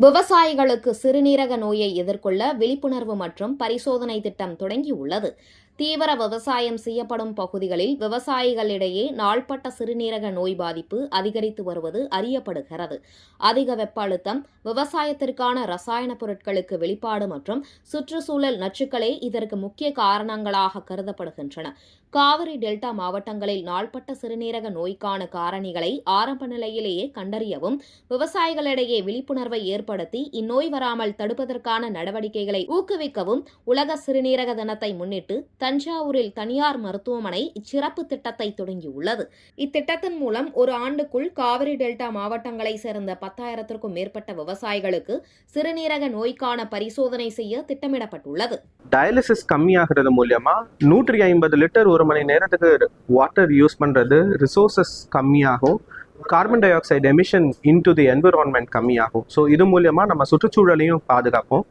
விவசாயிகளுக்கு சிறுநீரக நோயை எதிர்கொள்ள விழிப்புணர்வு மற்றும் பரிசோதனை திட்டம் தொடங்கியுள்ளது. தீவிர விவசாயம் செய்யப்படும் பகுதிகளில் விவசாயிகளிடையே நாள்பட்ட சிறுநீரக நோய் பாதிப்பு அதிகரித்து வருவது அறியப்படுகிறது. அதிக வெப்ப அழுத்தம், விவசாயத்திற்கான ரசாயன பொருட்களுக்கு வெளிப்பாடு மற்றும் சுற்றுச்சூழல் நச்சுக்களே இதற்கு முக்கிய காரணங்களாக கருதப்படுகின்றன. காவிரி டெல்டா மாவட்டங்களில் நாள்பட்ட சிறுநீரக நோய்க்கான காரணிகளை ஆரம்ப நிலையிலேயே கண்டறியவும், விவசாயிகளிடையே விழிப்புணர்வை ஏற்படுத்தி இந்நோய் வராமல் தடுப்பதற்கான நடவடிக்கைகளை ஊக்குவிக்கவும் உலக சிறுநீரக தினத்தை முன்னிட்டு தஞ்சாவூரில் தனியார் மருத்துவமனை இச்சிறப்பு திட்டத்தை தொடங்கியுள்ளது. இத்திட்டத்தின் மூலம் ஒரு ஆண்டுக்குள் காவிரி டெல்டா மாவட்டங்களை சேர்ந்த 10,000க்கும் மேற்பட்ட விவசாயிகளுக்கு சிறுநீரக நோய்க்கான பரிசோதனை செய்ய திட்டமிடப்பட்டுள்ளது. டயாலிசிஸ் கம்மியாகிறது மூலமா 150 லிட்டர் ஒரு மணி நேரத்துக்கு வாட்டர் யூஸ் பண்றது ரிசோர்சஸ் கம்மியாகும். Carbon di oxide emission into the environment கம்மியாகும். ஸோ இது மூலமா நம்ம சுற்றுச்சூழலையும் பாதுகாப்போம்.